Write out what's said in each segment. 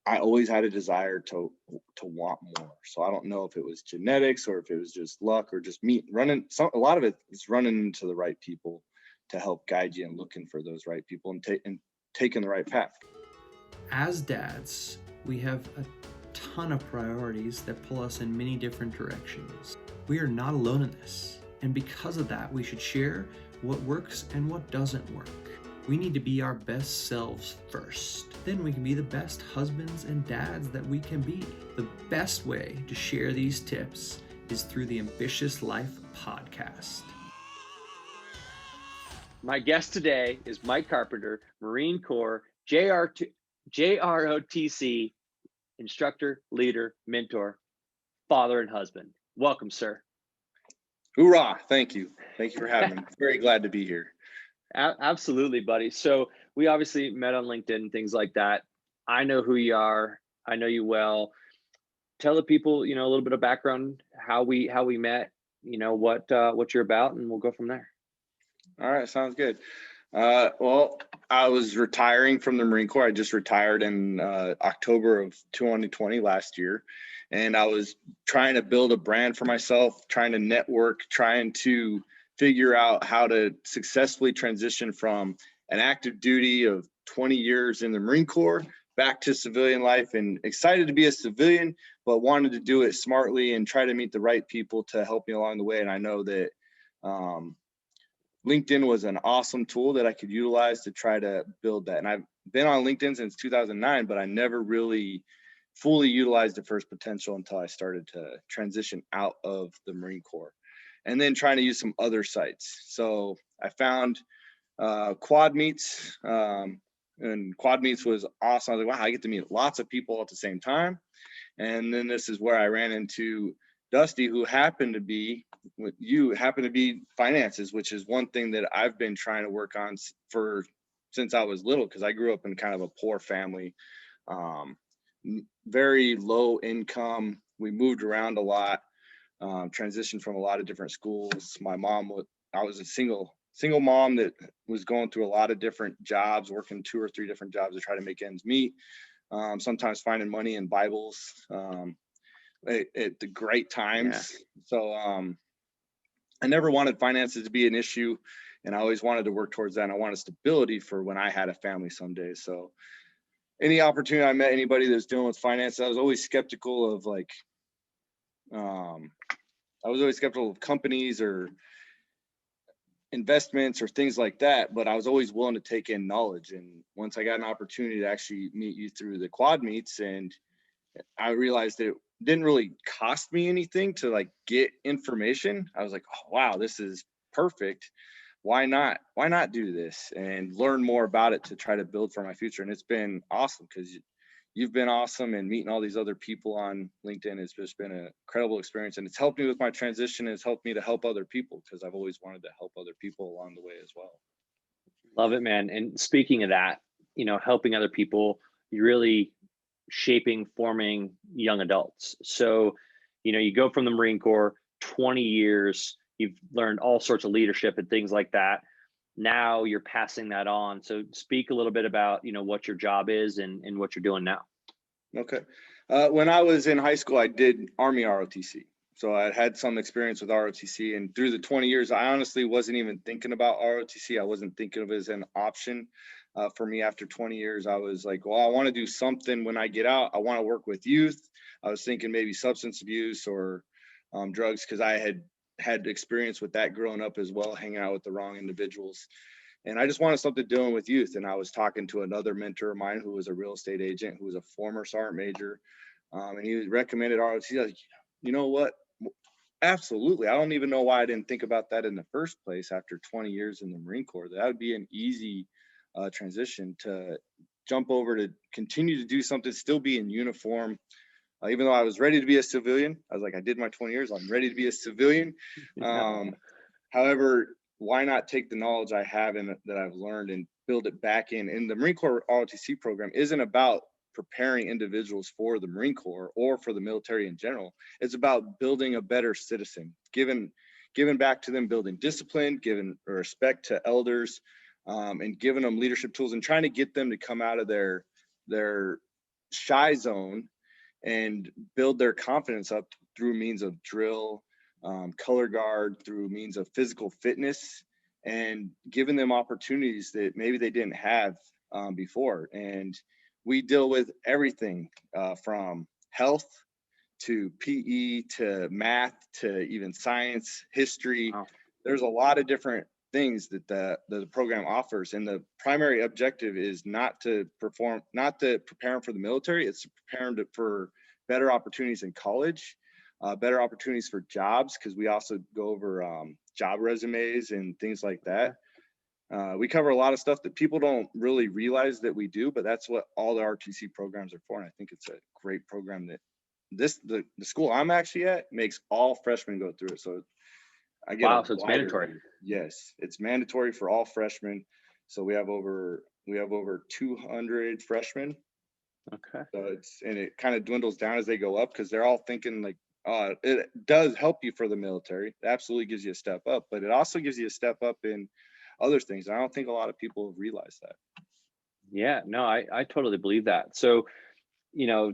I always had a desire to want more. So I don't know if it was genetics or if it was just luck or just me running. A lot of it is running into the right people to help guide you and looking for those right people and taking the right path. As dads, we have a ton of priorities that pull us in many different directions. We are not alone in this, and because of that, we should share what works and what doesn't work. We need to be our best selves first. Then we can be the best husbands and dads that we can be. The best way to share these tips is through the Ambitious Life podcast. My guest today is Mike Carpenter, Marine Corps, JROTC, instructor, leader, mentor, father, and husband. Welcome, sir. Hoorah. Thank you. Thank you for having me. Very glad to be here. Absolutely, buddy. So we obviously met on LinkedIn and things like that. I know who you are. I know you well. Tell the people, a little bit of background, how we met, what you're about, and we'll go from there. All right. Sounds good. Well, I was retiring from the Marine Corps. I just retired in October of 2020 last year. And I was trying to build a brand for myself, trying to network, trying to figure out how to successfully transition from an active duty of 20 years in the Marine Corps back to civilian life, and excited to be a civilian, but wanted to do it smartly and try to meet the right people to help me along the way. And I know that LinkedIn was an awesome tool that I could utilize to try to build that. And I've been on LinkedIn since 2009, but I never really fully utilized the first potential until I started to transition out of the Marine Corps, and then trying to use some other sites. So I found Quad Meets, and Quad Meets was awesome. I was like, wow, I get to meet lots of people at the same time. And then this is where I ran into Dusty, who happened to be finances, which is one thing that I've been trying to work on since I was little, because I grew up in kind of a poor family, very low income. We moved around a lot, transitioned from a lot of different schools. I was a single mom that was going through a lot of different jobs, working 2 or 3 different jobs to try to make ends meet. Sometimes finding money in Bibles at the great times. Yeah. So I never wanted finances to be an issue, and I always wanted to work towards that. And I wanted stability for when I had a family someday. So any opportunity I met anybody that was dealing with finance, I was always skeptical of companies or investments or things like that, but I was always willing to take in knowledge. And once I got an opportunity to actually meet you through the Quad Meets, and I realized that it didn't really cost me anything to get information, I was like, oh wow, this is perfect. Why not do this and learn more about it to try to build for my future? And it's been awesome, because you've been awesome, and meeting all these other people on LinkedIn has just been an incredible experience. And it's helped me with my transition. It's helped me to help other people, because I've always wanted to help other people along the way as well. Love it, man. And speaking of that, helping other people, you're really forming young adults. So, you go from the Marine Corps, 20 years, you've learned all sorts of leadership and things like that. Now you're passing that on. So speak a little bit about, what your job is and what you're doing now. Okay. When I was in high school, I did Army ROTC. So I had some experience with ROTC, and through the 20 years, I honestly wasn't even thinking about ROTC. I wasn't thinking of it as an option. For me, after 20 years, I was like, well, I want to do something when I get out. I want to work with youth. I was thinking maybe substance abuse or drugs, because I had experience with that growing up as well, hanging out with the wrong individuals. And I just wanted something doing with youth. And I was talking to another mentor of mine who was a real estate agent, who was a former sergeant major. And he recommended ROTC. I was like, you know what? Absolutely. I don't even know why I didn't think about that in the first place after 20 years in the Marine Corps. That would be an easy transition to jump over to continue to do something, still be in uniform. Even though I was ready to be a civilian, I was like, I did my 20 years, I'm ready to be a civilian. However, why not take the knowledge I have and that I've learned and build it back in? And the Marine Corps ROTC program isn't about preparing individuals for the Marine Corps or for the military in general. It's about building a better citizen, giving back to them, building discipline, giving respect to elders, and giving them leadership tools, and trying to get them to come out of their shy zone and build their confidence up through means of drill, color guard, through means of physical fitness, and giving them opportunities that maybe they didn't have before. And we deal with everything from health to PE to math to even science, history. Wow. There's a lot of different things that the program offers, and the primary objective is not to prepare them for the military. It's to prepare them for better opportunities in college, better opportunities for jobs, because we also go over job resumes and things like that. We cover a lot of stuff that people don't really realize that we do, but that's what all the RTC programs are for. And I think it's a great program that the school I'm actually at makes all freshmen go through it. So I get Wow, so it's mandatory. Yes, it's mandatory for all freshmen. So we have over 200 freshmen. Okay. So it kind of dwindles down as they go up, because they're all thinking like, it does help you for the military. It absolutely gives you a step up, but it also gives you a step up in other things. I don't think a lot of people have realized that. Yeah, no, I totally believe that. So,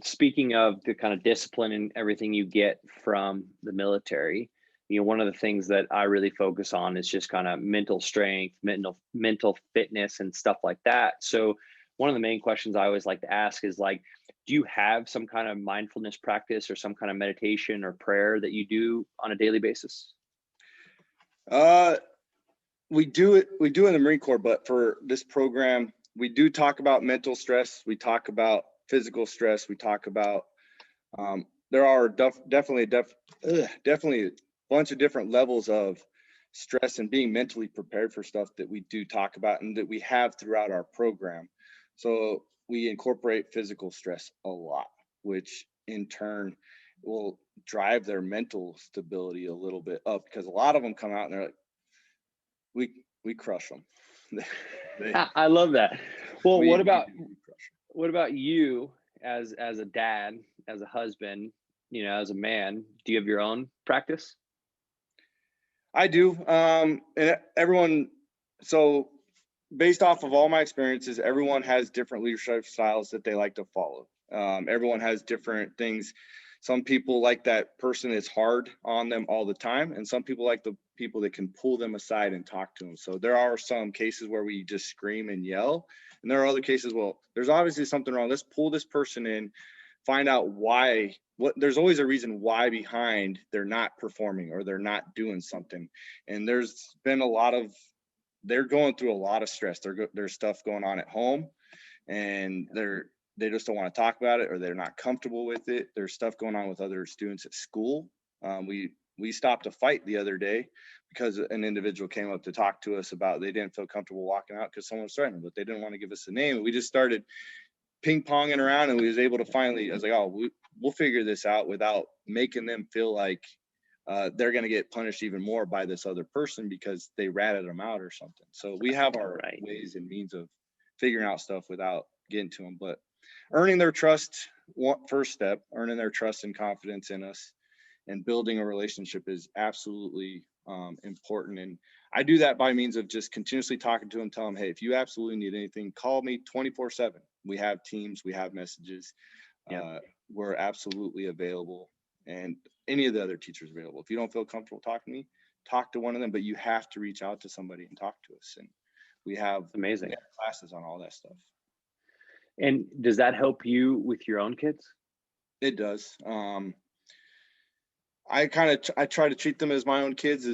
speaking of the kind of discipline and everything you get from the military, one of the things that I really focus on is just kind of mental strength, mental fitness and stuff like that. So one of the main questions I always like to ask is like, do you have some kind of mindfulness practice or some kind of meditation or prayer that you do on a daily basis? We do it in the Marine Corps, but for this program, we do talk about mental stress. We talk about physical stress. We talk about there are definitely a bunch of different levels of stress and being mentally prepared for stuff that we do talk about and that we have throughout our program. So we incorporate physical stress a lot, which in turn will drive their mental stability a little bit up, because a lot of them come out and they're like, we crush them. I love that. Well, we what about crush 'em. what about you as a dad, as a husband, as a man? Do you have your own practice? I do. And everyone, so based off of all my experiences, everyone has different leadership styles that they like to follow. Everyone has different things. Some people like that person is hard on them all the time, and some people like the people that can pull them aside and talk to them. So there are some cases where we just scream and yell, and there are other cases, well, there's obviously something wrong. Let's pull this person in, find out why. There's always a reason why behind they're not performing or they're not doing something. And there's been they're going through a lot of stress. There's stuff going on at home, and they just don't want to talk about it, or they're not comfortable with it. There's stuff going on with other students at school. We stopped a fight the other day because an individual came up to talk to us about they didn't feel comfortable walking out because someone was threatening, but they didn't want to give us a name. We just started ping-ponging around, and we was able to finally, I was like, oh, we'll figure this out without making them feel like they're going to get punished even more by this other person because they ratted them out or something. So we have our ways and means of figuring out stuff without getting to them, but earning their trust, first step, earning their trust and confidence in us and building a relationship is absolutely important. And I do that by means of just continuously talking to them, tell them, hey, if you absolutely need anything, call me 24/7. We have teams, we have messages. We're absolutely available, and any of the other teachers available. If you don't feel comfortable talking to me, talk to one of them, but you have to reach out to somebody and talk to us. And we have amazing classes on all that stuff. And does that help you with your own kids? It does. I try to treat them as my own kids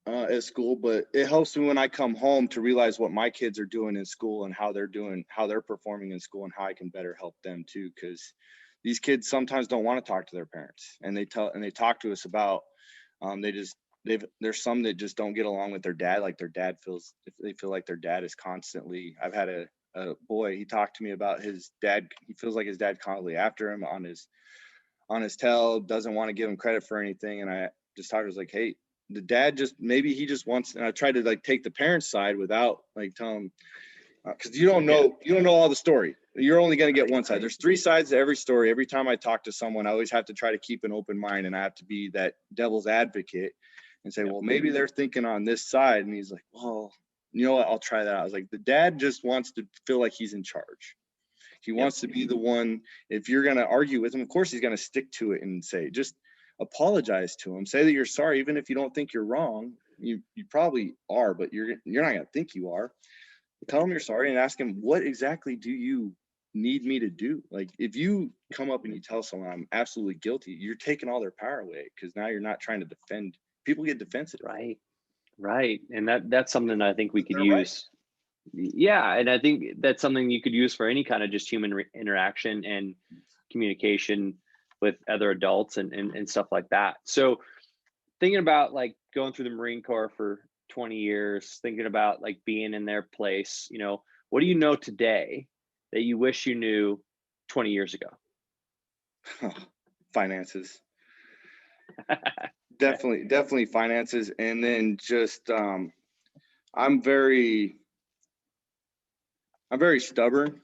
at school, but it helps me when I come home to realize what my kids are doing in school and how they're performing in school and how I can better help them too. Because these kids sometimes don't want to talk to their parents, and they talk to us about there's some that just don't get along with their dad. Like they feel like their dad is constantly. I've had a boy, he talked to me about his dad. He feels like his dad constantly after him on his tail, doesn't want to give him credit for anything. And I just talked to him, was like, hey, the dad maybe he just wants, and I tried to like take the parents' side without like telling him, because you don't know all the story. You're only going to get one side. There's three sides to every story. Every time I talk to someone, I always have to try to keep an open mind, and I have to be that devil's advocate and say, well, maybe they're thinking on this side. And he's like, well, you know what? I'll try that out. I was like, the dad just wants to feel like he's in charge. He wants to be the one. If you're going to argue with him, of course he's going to stick to it and say, just apologize to him. Say that you're sorry, even if you don't think you're wrong. You probably are, but you're not going to think you are. Tell him you're sorry and ask him, what exactly do you need me to do? Like, if you come up and you tell someone I'm absolutely guilty, you're taking all their power away, because now you're not trying to defend. People get defensive. Right. And that's something I think we could They're use. Yeah. And I think that's something you could use for any kind of just human interaction and communication with other adults and stuff like that. So thinking about like going through the Marine Corps for 20 years, thinking about like being in their place, what do you know today that you wish you knew 20 years ago? Finances. Definitely finances. And then just I'm very stubborn.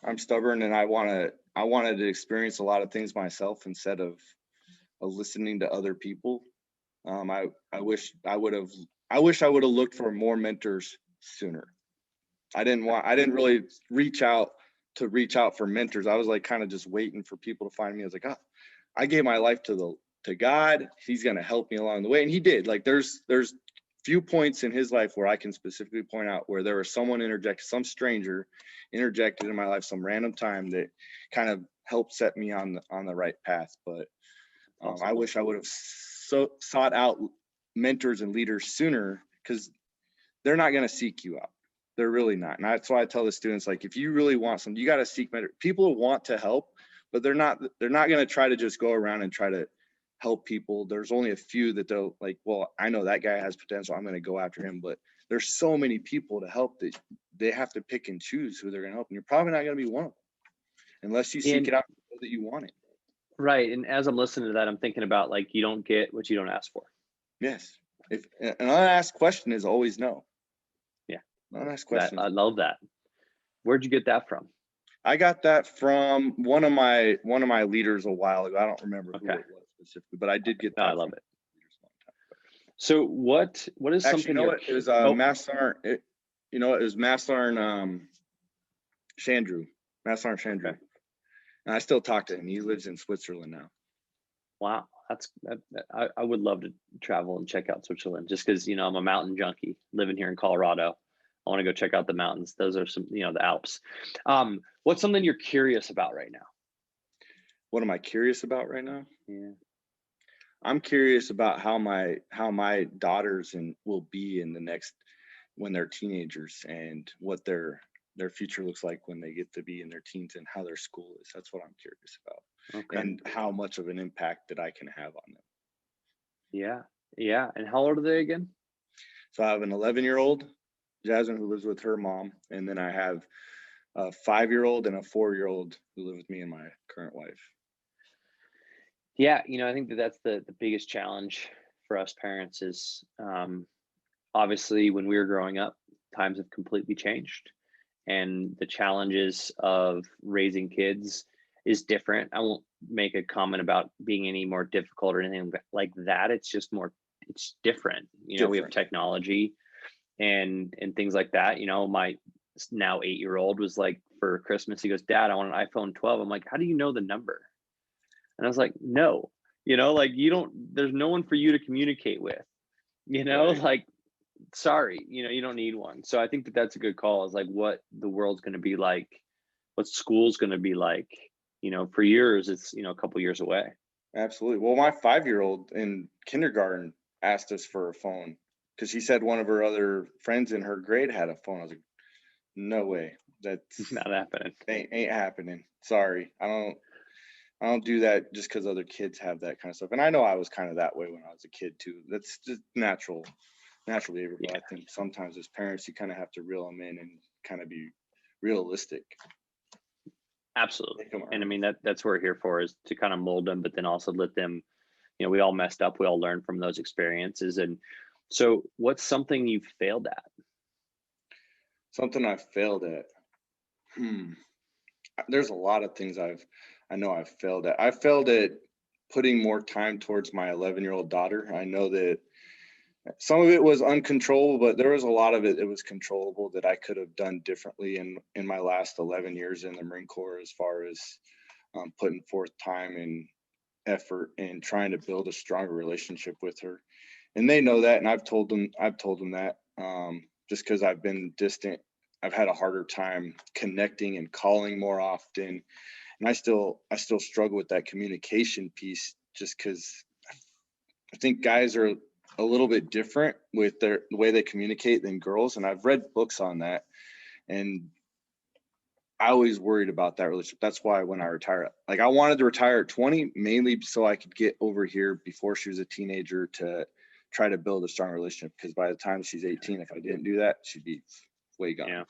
I'm stubborn, and I wanted to experience a lot of things myself instead of listening to other people. I wish I would have looked for more mentors sooner. I didn't really reach out for mentors. I was like kind of just waiting for people to find me. I was like, I gave my life to God. He's going to help me along the way. And he did. Like there's few points in his life where I can specifically point out where there was some stranger interjected in my life, some random time that kind of helped set me on the right path. But I wish I would have sought out mentors and leaders sooner, because they're not going to seek you out. They're really not. And that's why I tell the students, like, if you really want something, you got to seek mentors. People want to help, but they're not going to try to just go around and try to help people. There's only a few that they'll like, well, I know that guy has potential, I'm going to go after him. But there's so many people to help that they have to pick and choose who they're going to help. And you're probably not going to be one of them unless you seek it out so that you want it. Right. And as I'm listening to that, I'm thinking about like, you don't get what you don't ask for. Yes. If an unasked question is always no. Yeah. Unasked question. I love that. Where'd you get that from? I got that from one of my leaders a while ago. I don't remember who it was specifically, but I did get that. I love it. So what is actually, something? It was Mass Sergeant. It was Mass Sergeant Chandru. Mass Sergeant Chandru. Okay. And I still talk to him. He lives in Switzerland now. Wow, I would love to travel and check out Switzerland, just because I'm a mountain junkie living here in Colorado. I want to go check out the mountains. Those are some, the Alps. What's something you're curious about right now? What am I curious about right now? Yeah. I'm curious about how my daughters will be when they're teenagers, and what their future looks like when they get to be in their teens, and how their school is. That's what I'm curious about. Okay. And how much of an impact that I can have on them. Yeah. And how old are they again? So I have an 11-year-old, Jasmine, who lives with her mom, and then I have a 5-year-old and a 4-year-old who live with me and my current wife. Yeah, I think that's the biggest challenge for us parents is obviously when we were growing up, times have completely changed, and the challenges of raising kids is different. I won't make a comment about being any more difficult or anything like that. It's just it's different. We have technology and things like that. My now 8-year-old was like, for Christmas, he goes, "Dad, I want an iPhone 12. I'm like, "How do you know the number?" And I was like, "No, like there's no one for you to communicate with, right. Like, sorry, you don't need one." So I think that's a good call, is like what the world's going to be like, what school's going to be like, for years, it's, a couple years away. Absolutely. Well, my 5-year-old in kindergarten asked us for a phone because she said one of her other friends in her grade had a phone. I was like, no way. That's not happening. Ain't happening. Sorry. I don't do that just because other kids have that kind of stuff. And I know I was kind of that way when I was a kid too. That's just natural behavior. But I think sometimes as parents, you kind of have to reel them in and kind of be realistic. Absolutely. And I mean, that's what we're here for, is to kind of mold them, but then also let them, we all messed up. We all learn from those experiences. And so what's something you've failed at? Something I've failed at. There's a lot of things I know I've failed at. I failed at putting more time towards my 11-year-old daughter. I know that Some of it was uncontrollable, but there was a lot of it that was controllable that I could have done differently in my last 11 years in the Marine Corps, as far as putting forth time and effort and trying to build a stronger relationship with her. And they know that, and I've told them that, just because I've been distant, I've had a harder time connecting and calling more often, and I still struggle with that communication piece, just because I think guys are a little bit different with the way they communicate than girls, and I've read books on that, and I always worried about that relationship. That's why when I retired, like, I wanted to retire at 20, mainly so I could get over here before she was a teenager to try to build a strong relationship, because by the time she's 18, if I didn't do that, she'd be way gone.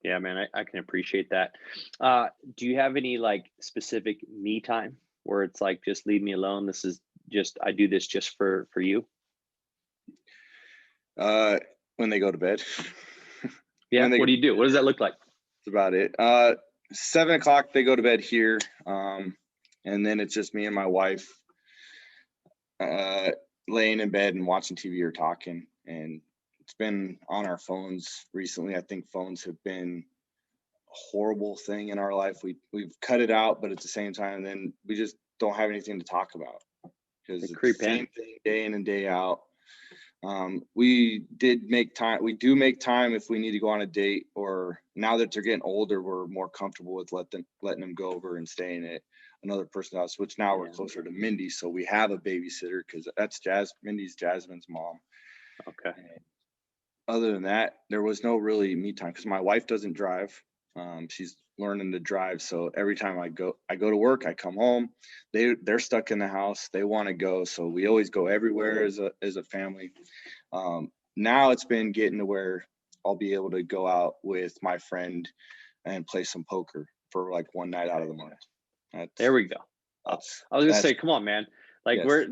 Yeah, man, I can appreciate that. Do you have any like specific me time where it's like, just leave me alone? This is just, I do this just for you. When they go to bed. Yeah. What do you do? What does that look like? That's about it. 7 o'clock, they go to bed here. And then it's just me and my wife laying in bed and watching TV or talking. And it's been on our phones recently. I think phones have been a horrible thing in our life. We've cut it out, but at the same time, then we just don't have anything to talk about, because it's the same thing day in and day out. We do make time if we need to go on a date, or now that they're getting older, we're more comfortable with letting them go over and staying at another person's house, which now we're closer to Mindy, so we have a babysitter, because that's Mindy's Jasmine's mom. Okay. And other than that, there was no really me time, because my wife doesn't drive. She's learning to drive, so every time I go to work, I come home, they're stuck in the house, they want to go, so we always go everywhere as a family. Now it's been getting to where I'll be able to go out with my friend and play some poker for like one night out of the month. There we go. I was gonna say, come on, man. Like, yes.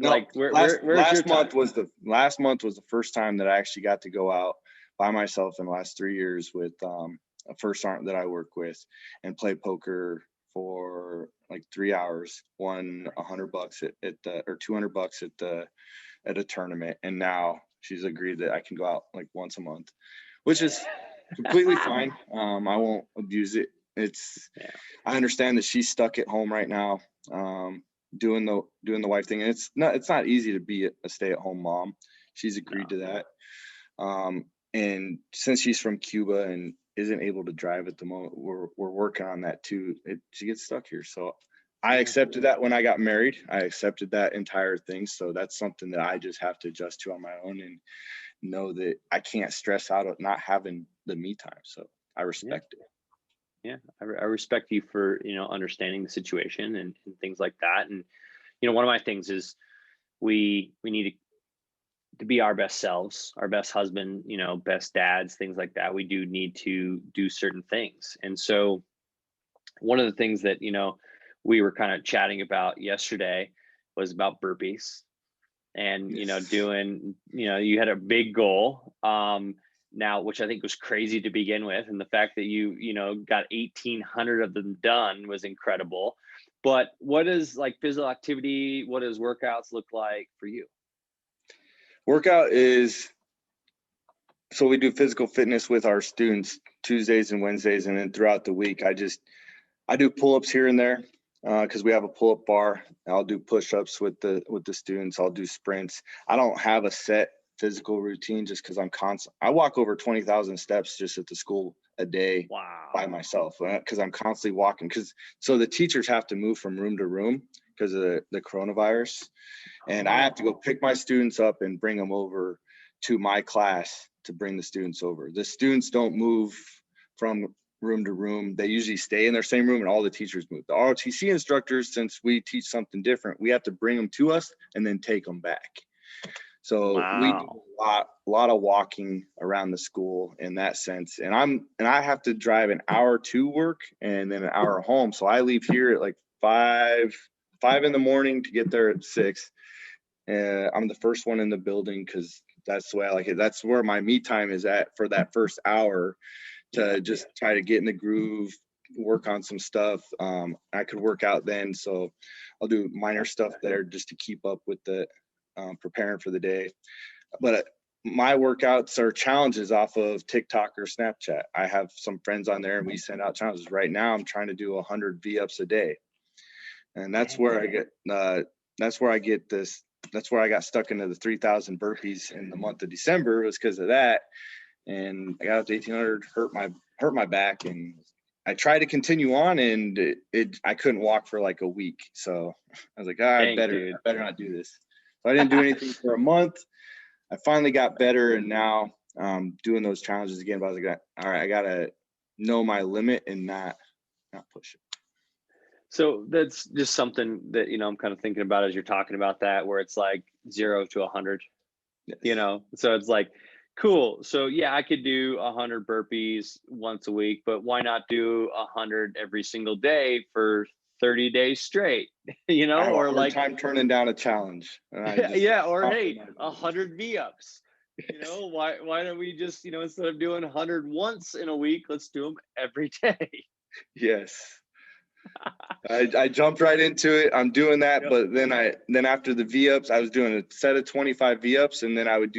Last month was the first time that I actually got to go out by myself in the last 3 years with a first sergeant that I work with and play poker for like 3 hours, won $100 or $200 at a tournament. And now she's agreed that I can go out like once a month, which is completely fine. I won't abuse it. I understand that she's stuck at home right now, doing the wife thing. And it's not easy to be a stay-at-home mom. She's agreed to that. And since she's from Cuba and isn't able to drive at the moment, we're working on that too. She gets stuck here. So I accepted that when I got married. I accepted that entire thing. So that's something that I just have to adjust to on my own, and know that I can't stress out of not having the me time. So I respect it. Yeah, I respect you for, understanding the situation and things like that. And, one of my things is we need to be our best selves, our best husband, best dads, things like that. We do need to do certain things. And so one of the things that, we were kind of chatting about yesterday was about burpees, and, doing, you had a big goal now, which I think was crazy to begin with. And the fact that you got 1,800 of them done was incredible. But what is like physical activity? What does workouts look like for you? Workout is, so we do physical fitness with our students Tuesdays and Wednesdays, and then throughout the week, I do pull-ups here and there, because we have a pull-up bar. I'll do push-ups with the students. I'll do sprints. I don't have a set physical routine, just because I walk over 20,000 steps just at the school a day. Wow. By myself, because I'm constantly walking, so the teachers have to move from room to room because of the coronavirus. And I have to go pick my students up and bring them over to my class to bring the students over. The students don't move from room to room. They usually stay in their same room, and all the teachers move. The ROTC instructors, since we teach something different, we have to bring them to us and then take them back. So we do a lot of walking around the school in that sense. And I have to drive an hour to work and then an hour home. So I leave here at like 5 in the morning to get there at 6. I'm the first one in the building, because that's the way I like it. That's where my me time is at for that first hour, to just try to get in the groove, work on some stuff. I could work out then, so I'll do minor stuff there just to keep up with the preparing for the day. But my workouts are challenges off of TikTok or Snapchat. I have some friends on there and we send out challenges. Right now I'm trying to do 100 V-ups a day. And that's where I get that's where I got stuck into the 3,000 burpees in the month of December, was because of that. And I got up to 1,800, hurt my back, and I tried to continue on, and I couldn't walk for like a week. So I was like, I better not do this. So I didn't do anything for a month. I finally got better, and now doing those challenges again. But I was like, all right, I gotta know my limit and not push it. So that's just something that, I'm kind of thinking about as you're talking about that, where it's like 0 to 100, Yes. so it's like, cool. So yeah, I could do 100 burpees once a week, but why not do 100 every single day for 30 days straight, or like time turning down a challenge. Yeah. Or hey, 100 V-ups, why don't we just, instead of doing 100 once in a week, let's do them every day. Yes. I jumped right into it. I'm doing that, yep. But then after the V-ups, I was doing a set of 25 V-ups, and then I would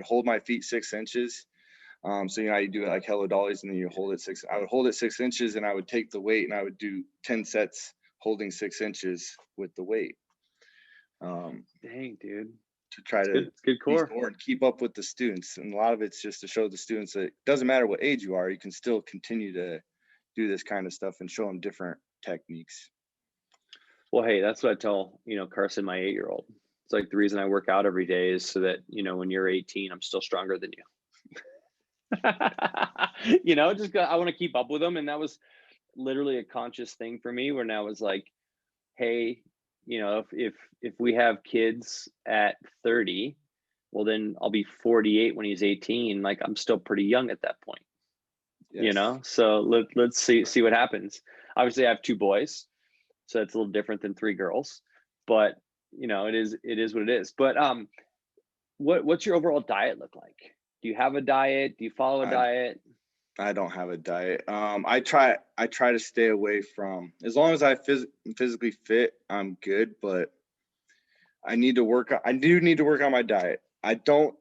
hold my feet 6 inches. So you do it like hello dollies, and then you hold it I would hold it 6 inches, and I would take the weight, and I would do 10 sets holding 6 inches with the weight. Dang, dude. To try to good core and keep up with the students. And a lot of it's just to show the students that it doesn't matter what age you are, you can still continue to do this kind of stuff and show them different techniques. Well, hey, that's what I tell, Carson, my 8-year-old. It's like the reason I work out every day is so that, when you're 18, I'm still stronger than you. I want to keep up with them. And that was literally a conscious thing for me, where now it was like, hey, if we have kids at 30, well, then I'll be 48 when he's 18. Like, I'm still pretty young at that point. Yes. So let's see what happens. Obviously I have 2 boys, so it's a little different than 3 girls, but it is what it is. But what's your overall diet look like? Do you have a diet? Do you follow a diet? I don't have a diet. I try to stay away from, as long as I physically fit, I'm good, but I do need to work on my diet.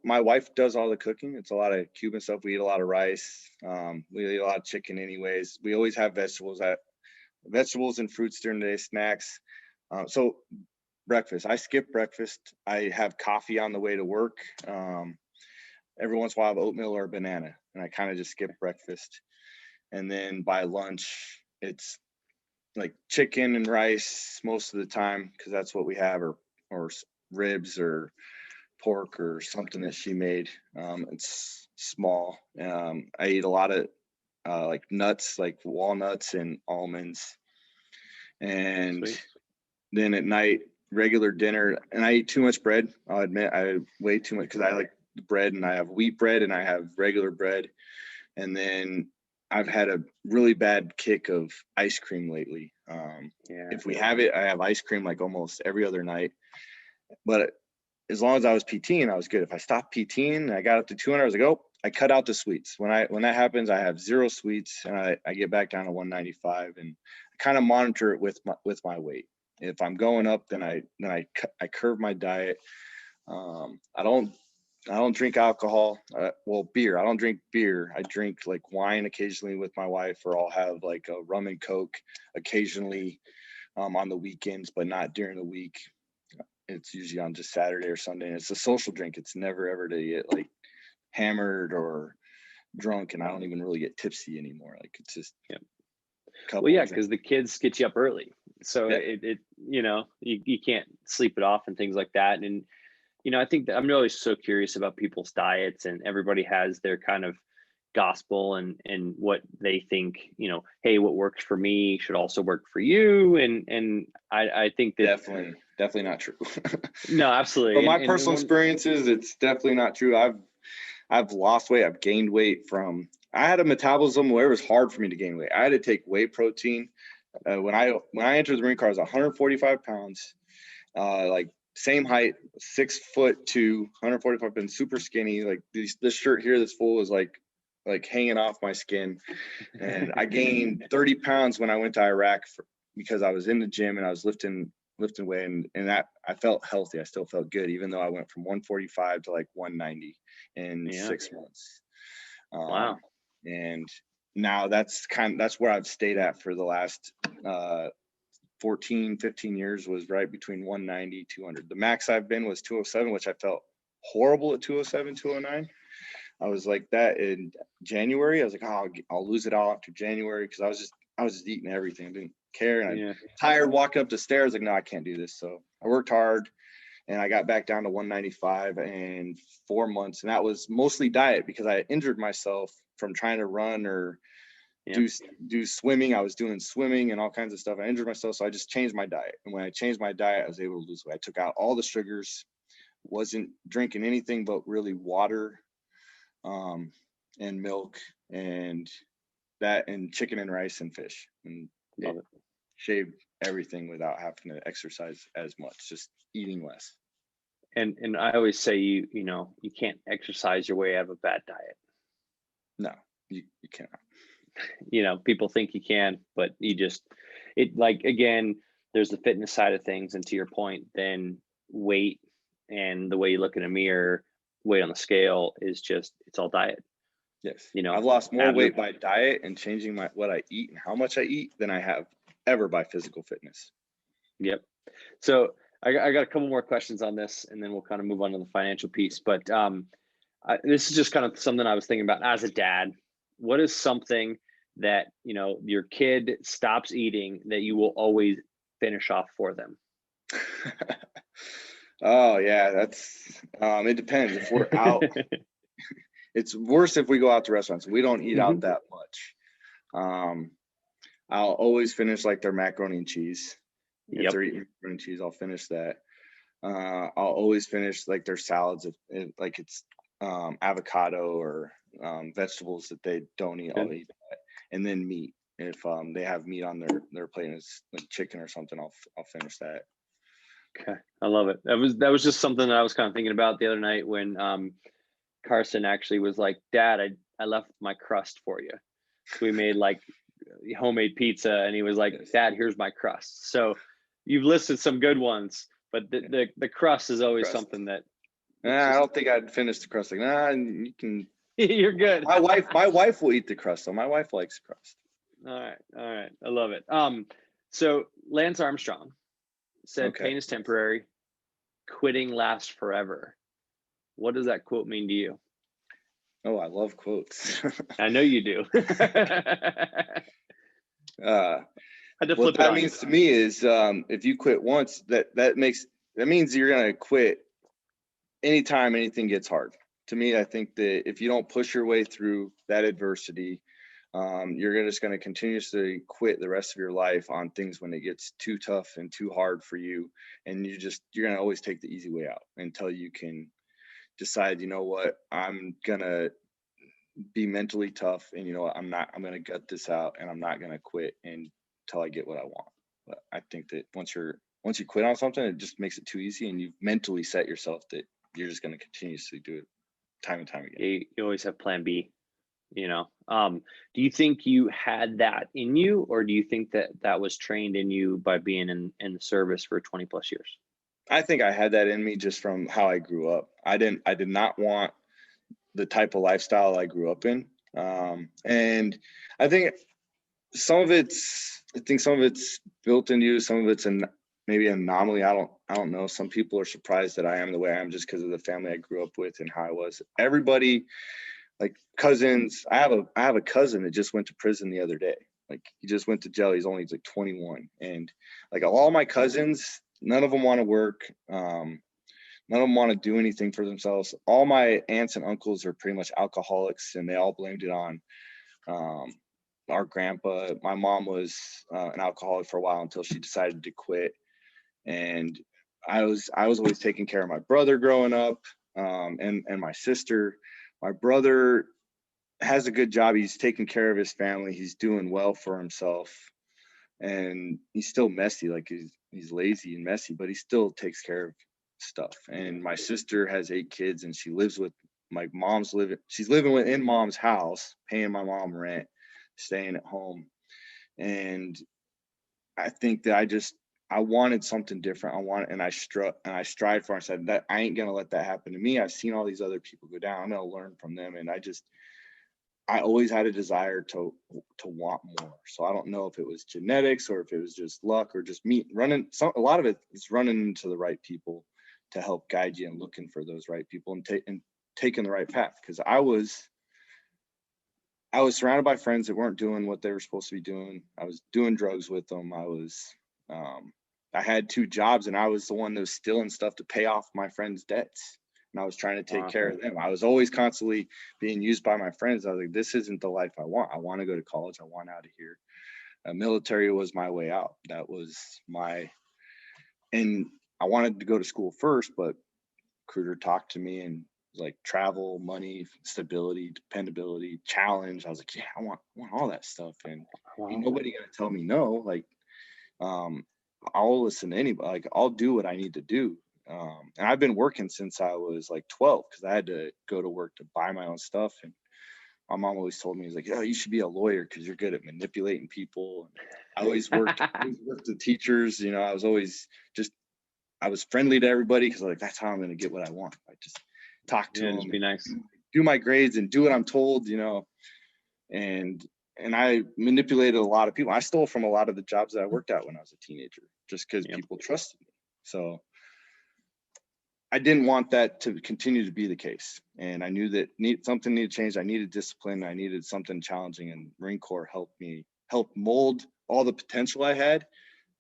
My wife does all the cooking. It's a lot of Cuban stuff. We eat a lot of rice. We eat a lot of chicken anyways. We always have vegetables and fruits during the day, snacks. So breakfast, I skip breakfast. I have coffee on the way to work. Every once in a while I have oatmeal or a banana, and I kind of just skip breakfast. And then by lunch, it's like chicken and rice most of the time, because that's what we have, or ribs or pork or something that she made. It's small. I eat a lot of like nuts, like walnuts and almonds. And Sweet. Then at night, regular dinner, and I eat too much bread. I'll admit I way too much, because I like the bread, and I have wheat bread and I have regular bread. And then I've had a really bad kick of ice cream lately. If we have it, I have ice cream like almost every other night. But as long as I was PTing, I was good. If I stopped PTing, I got up to 200, I was like, oh, I cut out the sweets. When that happens, I have 0 sweets, and I get back down to 195, and I kind of monitor it with my weight. If I'm going up, then I curve my diet. I don't drink alcohol. Beer. I don't drink beer. I drink like wine occasionally with my wife, or I'll have like a rum and Coke occasionally on the weekends, but not during the week. It's usually on just Saturday or Sunday. And it's a social drink. It's never ever to get like hammered or drunk, and I don't even really get tipsy anymore. Like, it's just because the kids get you up early, so it you can't sleep it off and things like that. And I think that I'm really so curious about people's diets, and everybody has their kind of gospel and what they think, hey, what works for me should also work for you. And I think that definitely not true. No, absolutely. From my personal experiences, it's definitely not true. I've lost weight. I've gained weight I had a metabolism where it was hard for me to gain weight. I had to take whey protein. When I entered the Marine Corps, I was 145 pounds, like same height, 6'2", 145, been super skinny. Like this shirt here, this full is like hanging off my skin. And I gained 30 pounds when I went to Iraq because I was in the gym and I was lifting lifting weight, and that I felt healthy. I still felt good, even though I went from 145 to like 190 in Yeah. 6 months. Wow. And now that's where I've stayed at for the last 14, 15 years, was right between 190, 200. The max I've been was 207, which I felt horrible at 207, 209. I was like that in January. I was like, oh, I'll lose it all after January, because I was just eating everything. I didn't care, and I'm tired walking up the stairs. Like, no, I can't do this. So I worked hard, and I got back down to 195 in 4 months, and that was mostly diet, because I injured myself from trying to run or do swimming. I was doing swimming and all kinds of stuff. I injured myself, so I just changed my diet. And when I changed my diet, I was able to lose weight. I took out all the sugars, wasn't drinking anything but really water, and milk, and chicken and rice and fish, and shaved everything without having to exercise as much, just eating less. And I always say, you can't exercise your way out of a bad diet. No, you cannot. People think you can, but again, there's the fitness side of things, and to your point, then weight and the way you look in a mirror, weight on the scale is just, it's all diet. Yes. I've lost more weight by diet and changing what I eat and how much I eat than I have ever by physical fitness. Yep. So I got a couple more questions on this, and then we'll kind of move on to the financial piece. But this is just kind of something I was thinking about as a dad. What is something that, your kid stops eating that you will always finish off for them? Oh yeah, that's it depends. If we're out, it's worse if we go out to restaurants. We don't eat out that much. I'll always finish like their macaroni and cheese. If they're eating macaroni and cheese, I'll finish that. I'll always finish like their salads, if like it's avocado or vegetables that they don't eat. I'll eat that. And then meat. If they have meat on their plate and it's like chicken or something, I'll finish that. Okay, I love it. That was just something that I was kind of thinking about the other night when Carson actually was like, Dad, I left my crust for you. So we made like homemade pizza, and he was like, Dad, here's my crust. So you've listed some good ones, but the crust is always something that. I don't think I'd finish the crust. Like, nah, you can. You're good. My wife will eat the crust, though. My wife likes crust. All right. I love it. So Lance Armstrong said, pain is temporary, quitting lasts forever. What does that quote mean to you? Oh, I love quotes. I know you do. What that means to me is, if you quit once, that means you're gonna quit anytime anything gets hard. To me, I think that if you don't push your way through that adversity, you're just going to continuously quit the rest of your life on things when it gets too tough and too hard for you. And you're going to always take the easy way out until you can decide, you know what, I'm going to be mentally tough, and you know what, I'm going to gut this out, and I'm not going to quit until I get what I want. But I think that once you quit on something, it just makes it too easy, and you've mentally set yourself that you're just going to continuously do it time and time again. You always have plan B, do you think you had that in you, or do you think that was trained in you by being in the service for 20 plus years? I think I had that in me just from how I grew up. I did not want the type of lifestyle I grew up in. And I think some of it's built into you. Some of it's maybe an anomaly. I don't know. Some people are surprised that I am the way I am just because of the family I grew up with and how I was. Everybody, like cousins, I have a cousin that just went to prison the other day. Like, he just went to jail. He's only like 21. And like all my cousins, none of them want to work. None of them want to do anything for themselves. All my aunts and uncles are pretty much alcoholics, and they all blamed it on our grandpa. My mom was an alcoholic for a while until she decided to quit. And I was always taking care of my brother growing up, and my sister. My brother has a good job. He's taking care of his family. He's doing well for himself, and he's still messy. Like, he's lazy and messy, but he still takes care of stuff. And my sister has 8 kids, and she lives with my mom's she's living within mom's house, paying my mom rent, staying at home. And I think that I wanted something different. And I strive for it. I said that I ain't going to let that happen to me. I've seen all these other people go down. I'm going to learn from them. And I always had a desire to want more. So I don't know if it was genetics or if it was just luck or just me running. A lot of it is running into the right people to help guide you and looking for those right people and taking the right path. Because I was surrounded by friends that weren't doing what they were supposed to be doing. I was doing drugs with them. I had 2 jobs, and I was the one that was stealing stuff to pay off my friends' debts. And I was trying to take care of them. I was always constantly being used by my friends. I was like, this isn't the life I want. I want to go to college. I want out of here. Military was my way out. That was and I wanted to go to school first, but recruiter talked to me and was like, travel, money, stability, dependability, challenge. I was like, yeah, I want all that stuff. And ain't nobody gonna tell me no. Like, I'll listen to anybody. Like, I'll do what I need to do. And I've been working since I was like 12 because I had to go to work to buy my own stuff. And my mom always told me, like, oh, you should be a lawyer because you're good at manipulating people. And I always worked with teachers. You know, I was friendly to everybody because like, that's how I'm going to get what I want. I just talk to them, be nice, do my grades and do what I'm told, you know, and I manipulated a lot of people. I stole from a lot of the jobs that I worked at when I was a teenager just because people trusted me. So I didn't want that to continue to be the case. And I knew that something needed to change. I needed discipline. I needed something challenging, and Marine Corps helped mold all the potential I had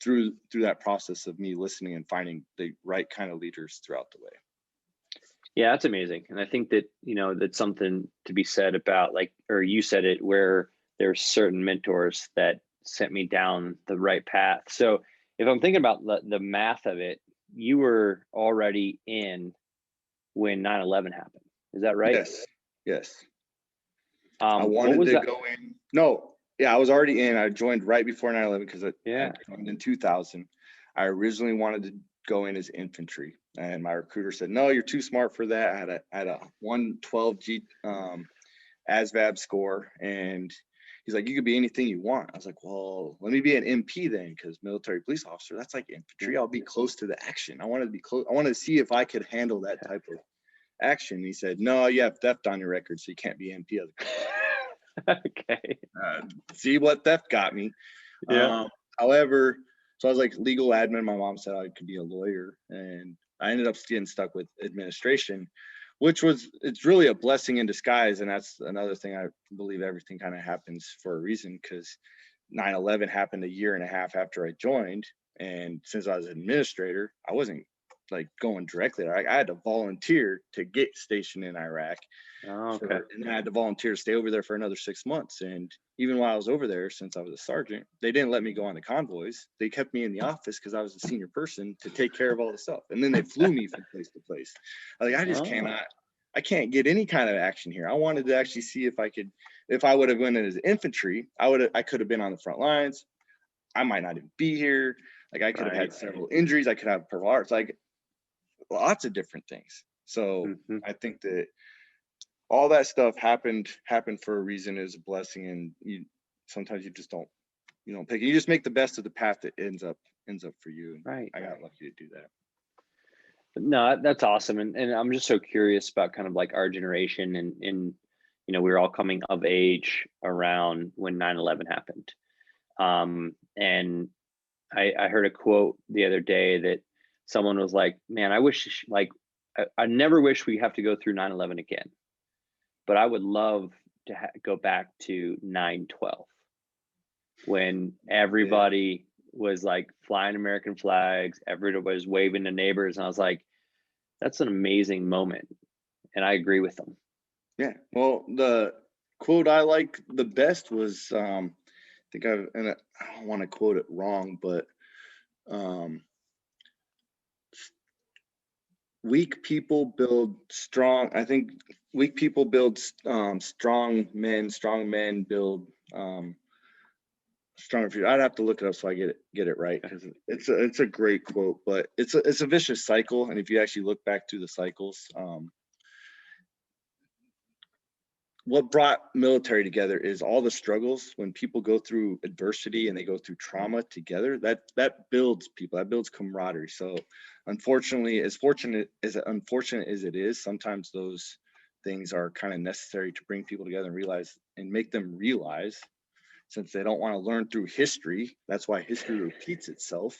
through that process of me listening and finding the right kind of leaders throughout the way. Yeah, that's amazing. And I think that, you know, that's something to be said about, like, or you said it, where there's certain mentors that sent me down the right path. So if I'm thinking about the math of it, you were already in when 9/11 happened. Is that right? Yes. I wanted to go in. No, yeah, I was already in. I joined right before 9/11 because I joined in 2000. I originally wanted to go in as infantry, and my recruiter said, no, you're too smart for that. I had a 112 G ASVAB score, and he's like, you could be anything you want. I was like, well, let me be an MP then, because military police officer, that's like infantry. I'll be close to the action. I wanted to be close. I wanted to see if I could handle that type of action. He said, no, you have theft on your record, so you can't be MP. Okay. See what theft got me. Yeah. However, so I was like legal admin. My mom said I could be a lawyer, and I ended up getting stuck with administration, it's really a blessing in disguise. And that's another thing. I believe everything kind of happens for a reason, because 9/11 happened a year and a half after I joined. And since I was an administrator, I wasn't like going directly there. I had to volunteer to get stationed in Iraq. Okay. And I had to volunteer to stay over there for another 6 months. And even while I was over there, since I was a sergeant, they didn't let me go on the convoys. They kept me in the office because I was a senior person to take care of all the stuff. And then they flew me from place to place. I was like, I just I can't get any kind of action here. I wanted to actually see if I would have went in as infantry, I could have been on the front lines. I might not even be here. Like, I could have had several injuries. I could have purple hearts, like lots of different things. So I think that all that stuff happened for a reason, is a blessing. And sometimes you just don't pick it. You just make the best of the path that ends up for you. And I got lucky to do that. No, that's awesome. And I'm just so curious about kind of like our generation, and we were all coming of age around when 9/11 happened. And I heard a quote the other day that someone was like, man, I wish, like, I never wish we have to go through 9/11 again, but I would love to go back to 9/12 when everybody was like flying American flags, everybody was waving to neighbors. And I was like, that's an amazing moment. And I agree with them. Yeah. Well, the quote I like the best was, I don't want to quote it wrong, but weak people build strong. I think weak people build strong men build stronger future. I'd have to look it up so I get it right, because it's a great quote, but it's a vicious cycle. And if you actually look back through the cycles, what brought military together is all the struggles. When people go through adversity and they go through trauma together, that builds people, that builds camaraderie. So unfortunately, as unfortunate as it is, sometimes those things are kind of necessary to bring people together and realize, and make them realize, since they don't want to learn through history. That's why history repeats itself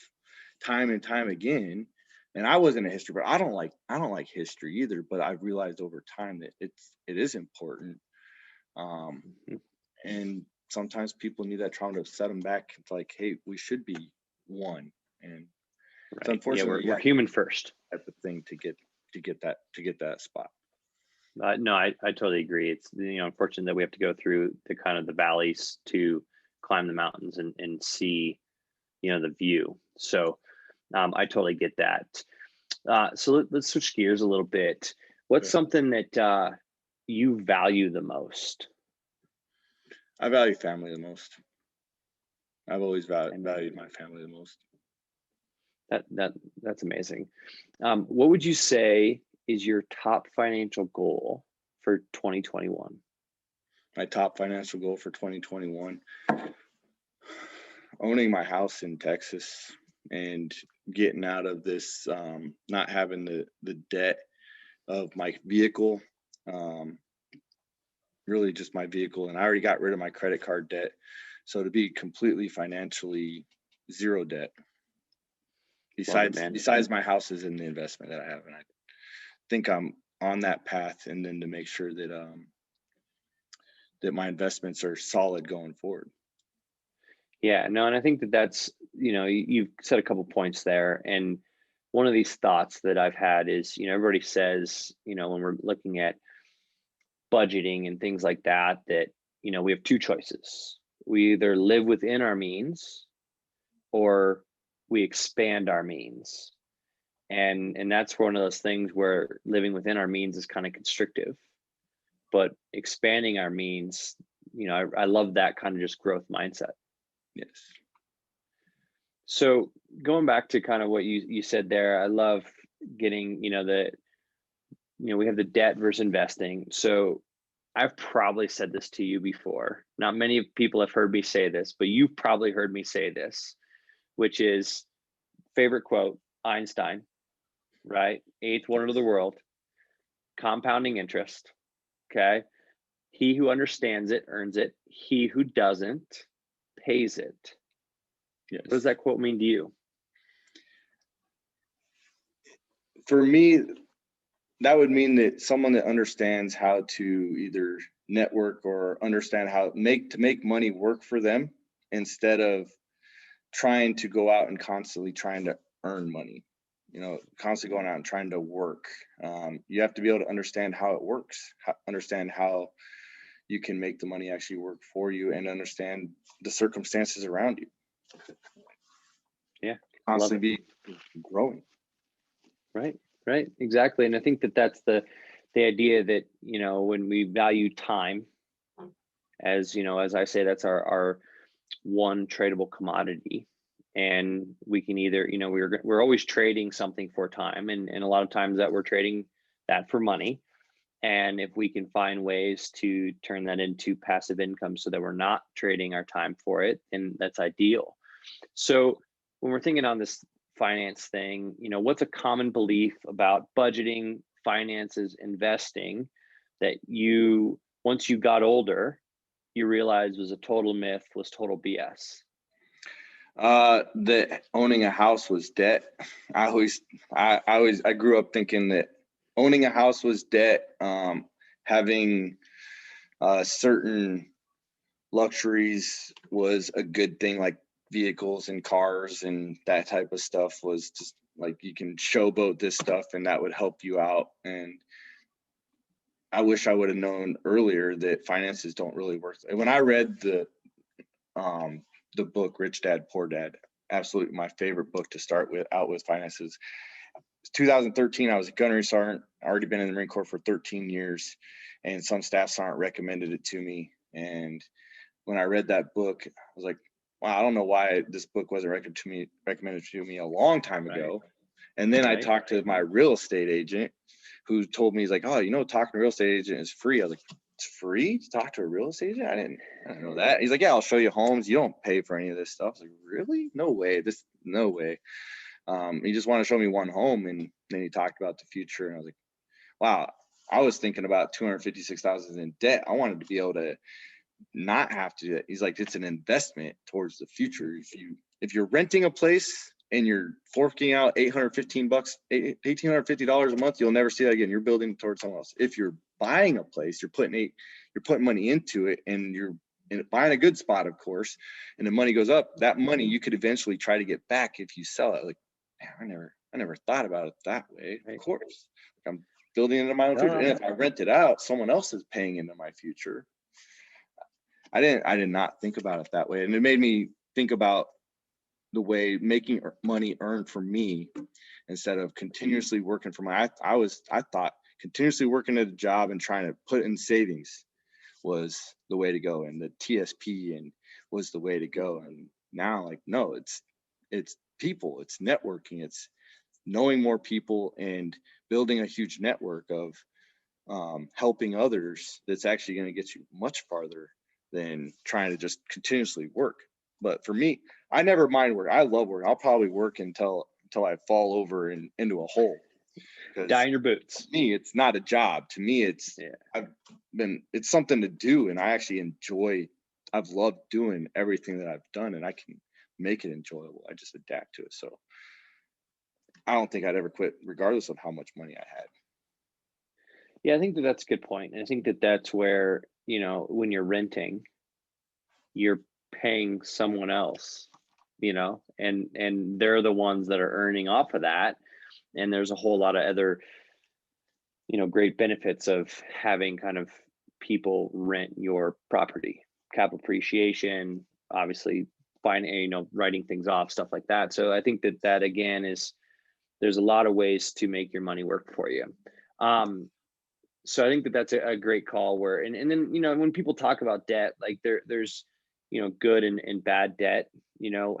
time and time again. And I wasn't a history, but I don't like history either. But I've realized over time that it is important. And sometimes people need that trauma to set them back. It's like, hey, we should be one. And it's unfortunately, we're human first type of thing to get that spot. No, I totally agree. It's, unfortunate that we have to go through the kind of the valleys to climb the mountains and see, the view. So I totally get that. So let's switch gears a little bit. What's something that you value the most? I value family the most. I've always valued my family the most. That's amazing. What would you say is your top financial goal for 2021? My top financial goal for 2021, owning my house in Texas and getting out of this, not having the debt of my vehicle, really just my vehicle. And I already got rid of my credit card debt. So to be completely financially zero debt, besides my houses and the investment that I have. And I think I'm on that path, and then to make sure that that my investments are solid going forward. Yeah, no, and I think that's, you've said a couple points there. And one of these thoughts that I've had is, everybody says, when we're looking at budgeting and things like that, we have two choices. We either live within our means or we expand our means. And that's one of those things where living within our means is kind of constrictive, but expanding our means, I love that kind of just growth mindset. Yes. So going back to kind of what you said there, I love getting, we have the debt versus investing. So I've probably said this to you before. Not many people have heard me say this, but you've probably heard me say this, which is favorite quote, Einstein, right? Eighth wonder of the world, compounding interest. Okay. He who understands it earns it. He who doesn't pays it. Yes. What does that quote mean to you? For me, that would mean that someone that understands how to either network or understand how to make money work for them, instead of trying to go out and constantly trying to earn money, constantly going out and trying to work. You have to be able to understand how it works, understand how you can make the money actually work for you, and understand the circumstances around you. Yeah. Constantly be growing. Right. Exactly. And I think that's the idea that, when we value time, as I say, that's our one tradable commodity. And we can either, we're always trading something for time. And a lot of times that we're trading that for money. And if we can find ways to turn that into passive income so that we're not trading our time for it, then that's ideal. So when we're thinking on this finance thing, what's a common belief about budgeting, finances, investing that once you got older, you realized was a total myth, was total BS? That owning a house was debt. I grew up thinking that owning a house was debt. Having certain luxuries was a good thing, like vehicles and cars and that type of stuff was just like, you can showboat this stuff and that would help you out. And I wish I would have known earlier that finances don't really work. When I read the book Rich Dad Poor Dad, absolutely my favorite book to start out with finances. 2013, I was a gunnery sergeant. I already been in the Marine Corps for 13 years, and some staff sergeant recommended it to me. And when I read that book, I was like, wow, I don't know why this book wasn't recommended to me a long time ago. And then I talked to my real estate agent, who told me, he's like, oh, talking to a real estate agent is free. I was like, it's free to talk to a real estate agent? I didn't know that. He's like, yeah, I'll show you homes. You don't pay for any of this stuff. I was like, really? No way. No way. He just wanted to show me one home, and then he talked about the future, and I was like, wow. I was thinking about $256,000 in debt. I wanted to be able to not have to do that. He's like, it's an investment towards the future. If you're renting a place and you're forking out $1,850 a month, you'll never see that again. You're building towards someone else. If you're buying a place, you're putting money into it, and you're buying a good spot, of course, and the money goes up. That money you could eventually try to get back if you sell it. Like, man, I never thought about it that way. Of course, like, I'm building into my own future. And if I rent it out, someone else is paying into my future. I did not think about it that way, and it made me think about the way making money earned for me instead of continuously working for I thought continuously working at a job and trying to put in savings was the way to go, and the TSP and was the way to go. And now, like, no, it's people, it's networking, it's knowing more people and building a huge network of helping others. That's actually going to get you much farther than trying to just continuously work. But for me, I never mind work. I love work. I'll probably work until I fall over into a hole. Die in your boots. To me, it's not a job. To me, it's something to do, and I actually I've loved doing everything that I've done, and I can make it enjoyable. I just adapt to it. So I don't think I'd ever quit, regardless of how much money I had. Yeah, I think that's a good point. And I think that's where, when you're renting, you're paying someone else, and they're the ones that are earning off of that. And there's a whole lot of other, great benefits of having kind of people rent your property, capital appreciation, obviously writing things off, stuff like that. So I think that again there's a lot of ways to make your money work for you. So I think that's a great call and then, when people talk about debt, like there's, good and bad debt,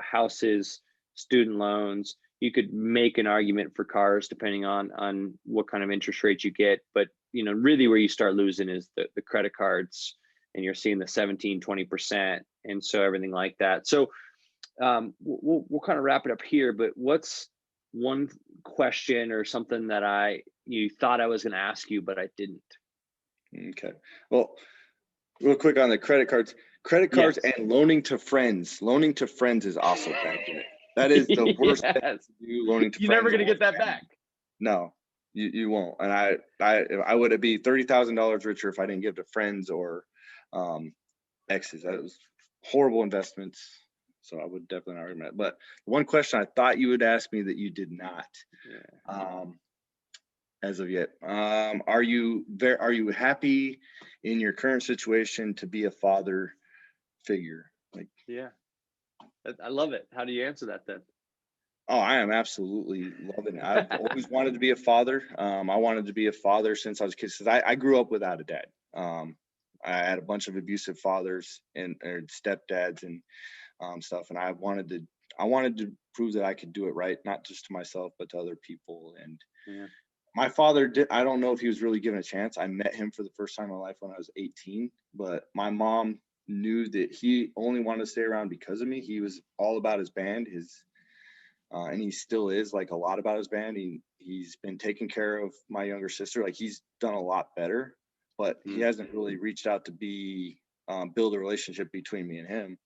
houses, student loans. You could make an argument for cars depending on what kind of interest rates you get. But, really where you start losing is the credit cards, and you're seeing the 17, 20%. And so everything like that. So we'll kind of wrap it up here, but what's one question or something that you thought I was going to ask you, but I didn't? Okay. Well, real quick on the credit cards yes. And loaning to friends is also bad debt. That is the worst thing to do, loaning to friends. You're never going to get that back. No, you won't. And I would be $30,000 richer if I didn't give to friends or exes. That was horrible investments. So I would definitely not recommend it. But one question I thought you would ask me that you did not, as of yet, are you happy in your current situation to be a father figure? Like, yeah, I love it. How do you answer that then? Oh, I am absolutely loving it. I've always wanted to be a father. I wanted to be a father since I was a kid. Because I grew up without a dad. I had a bunch of abusive fathers and stepdads and stuff, and I wanted to prove that I could do it right, not just to myself but to other people. And my father I don't know if he was really given a chance. I met him for the first time in my life when I was 18, but my mom knew that he only wanted to stay around because of me. He was all about his band, and he still is, like, a lot about his band. He's been taking care of my younger sister. Like, he's done a lot better, but he hasn't really reached out to build a relationship between me and him.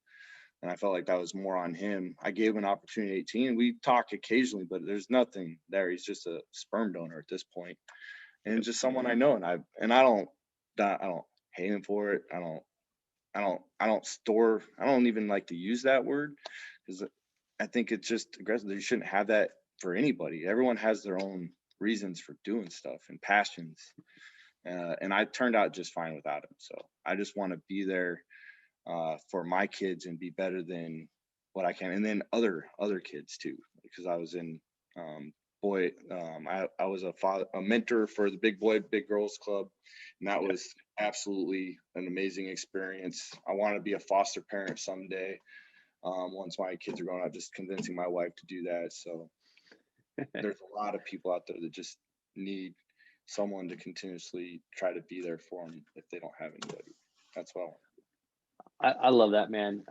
And I felt like that was more on him. I gave him an opportunity at 18. We talk occasionally, but there's nothing there. He's just a sperm donor at this point, and just someone I know. And I don't hate him for it. I don't even like to use that word, because I think it's just aggressive. You shouldn't have that for anybody. Everyone has their own reasons for doing stuff and passions. And I turned out just fine without him. So I just want to be there for my kids and be better than what I can. And then other kids too, because I was in I was a mentor for the Big Boy, Big Girls Club. And that was absolutely an amazing experience. I want to be a foster parent someday. Once my kids are grown up, just convincing my wife to do that. So there's a lot of people out there that just need someone to continuously try to be there for them if they don't have anybody. That's what I want. I love that, man.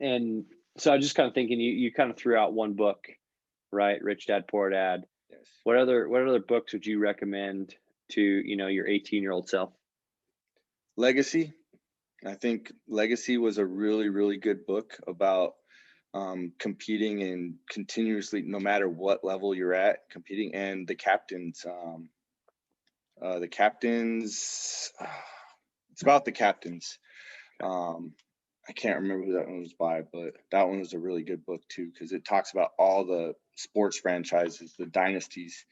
And so I was just kind of thinking, you kind of threw out one book, right? Rich Dad Poor Dad. Yes. What other books would you recommend to, your 18-year-old self? Legacy. I think Legacy was a really, really good book about competing and continuously, no matter what level you're at, competing. And the captains, it's about the captains. I can't remember who that one was by, but that one was a really good book too, because it talks about all the sports franchises, the dynasties.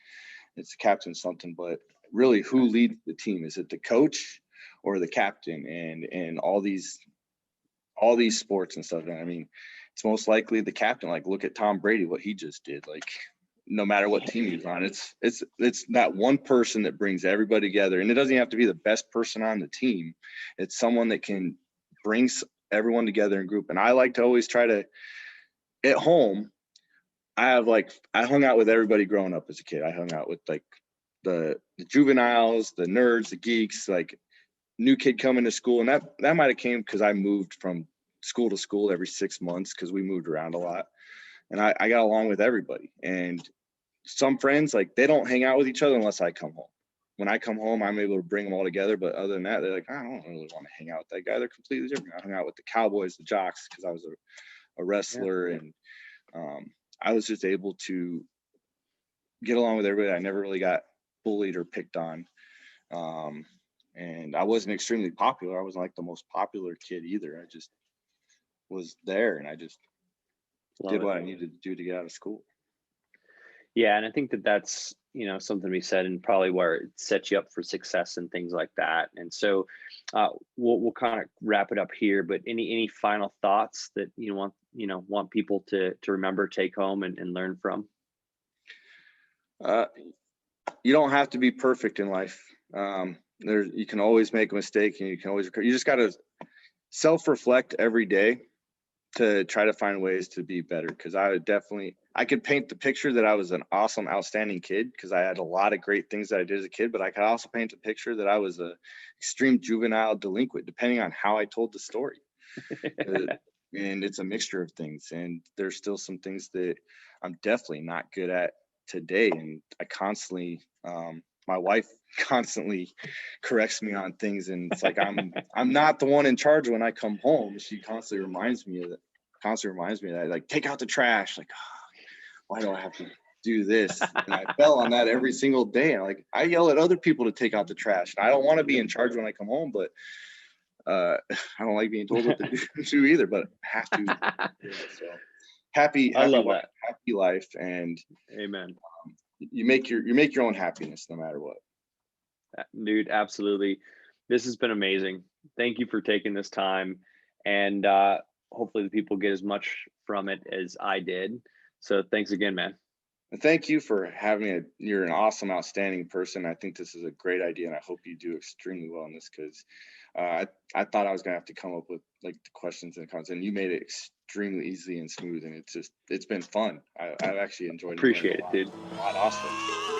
It's the captain something, but really who leads the team? Is it the coach or the captain? And all these sports and stuff. And I mean, it's most likely the captain. Like, look at Tom Brady, what he just did. Like, no matter what team he's on, it's that one person that brings everybody together. And it doesn't have to be the best person on the team. It's someone that can bring everyone together in group. And I like to always try to, at home, I hung out with everybody growing up as a kid. I hung out with like the juveniles, the nerds, the geeks, like new kid coming to school. And that might have came because I moved from school to school every 6 months because we moved around a lot. And I got along with everybody. And some friends, like, they don't hang out with each other unless I come home. When I come home, I'm able to bring them all together. But other than that, they're like, I don't really want to hang out with that guy. They're completely different. I hung out with the Cowboys, the Jocks, because I was a wrestler. And I was just able to get along with everybody. I never really got bullied or picked on. And I wasn't extremely popular. I wasn't like the most popular kid either. I just was there, and I just did what I needed to do to get out of school. Yeah, and I think that's something to be said, and probably where it sets you up for success and things like that. And so we'll kind of wrap it up here. But any final thoughts that you want people to remember, take home, and learn from? You don't have to be perfect in life. You can always make a mistake, and you just got to self-reflect every day to try to find ways to be better. Because I could paint the picture that I was an awesome, outstanding kid because I had a lot of great things that I did as a kid, but I could also paint a picture that I was a extreme juvenile delinquent, depending on how I told the story. And it's a mixture of things. And there's still some things that I'm definitely not good at today. And I constantly, my wife constantly corrects me on things, and it's like I'm not the one in charge when I come home. She constantly reminds me of that, like, take out the trash. Like, why do I have to do this? And I fell on that every single day. And I yell at other people to take out the trash. And I don't want to be in charge when I come home, but I don't like being told what to do either. But I have to. So happy life, and amen. You make your own happiness no matter what. Dude, absolutely. This has been amazing. Thank you for taking this time, and hopefully the people get as much from it as I did. So thanks again, man. And thank you for having me. You're an awesome, outstanding person. I think this is a great idea, and I hope you do extremely well in this, because I thought I was gonna have to come up with like the questions and the comments, and you made it extremely easy and smooth, and it's been fun. I've actually enjoyed it. Appreciate it, dude. Awesome.